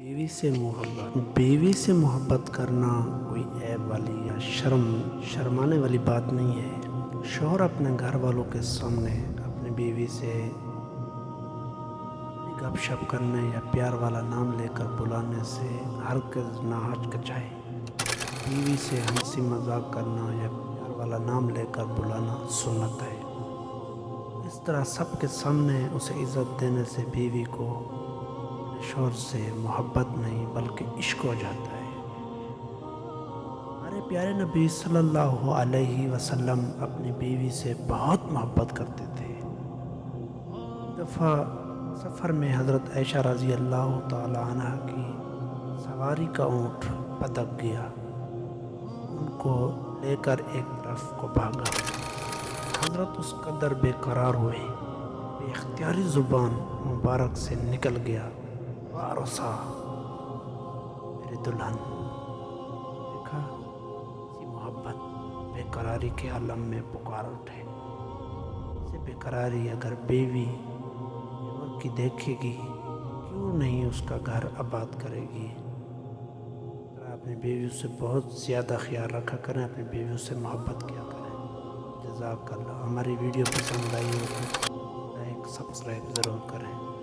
بیوی سے محبت، بیوی سے محبت کرنا کوئی عیب والی یا شرمانے والی بات نہیں ہے۔ شوہر اپنے گھر والوں کے سامنے اپنی بیوی سے گپ شپ کرنے یا پیار والا نام لے کر بلانے سے ہرگز نہ ہچکچائے۔ بیوی سے ہنسی مذاق کرنا یا پیار والا نام لے کر بلانا سنت ہے۔ اس طرح سب کے سامنے اسے عزت دینے سے بیوی کو شوہر سے محبت نہیں بلکہ عشق ہو جاتا ہے۔ ہمارے پیارے نبی صلی اللہ علیہ وسلم اپنی بیوی سے بہت محبت کرتے تھے۔ ایک دفعہ سفر میں حضرت عائشہ رضی اللہ تعالی عنہ کی سواری کا اونٹ پھدک گیا۔ ان کو لے کر ایک طرف کو بھاگا۔ حضرت اس قدر بے قرار ہوئے، بے اختیاری زبان مبارک سے نکل گیا، وارثا میری دلہن۔ دیکھا، اسی محبت بے قراری کے عالم میں پکار اٹھے۔ اسے بے قراری اگر بیوی کی دیکھے گی، کیوں نہیں اس کا گھر آباد کرے گی۔ اپنی بیویوں سے بہت زیادہ خیال رکھا کریں، اپنی بیویوں سے محبت کیا کریں۔ جزاک اللہ۔ ہماری ویڈیو پسند آئی ہو تو لائک سبسکرائب ضرور کریں۔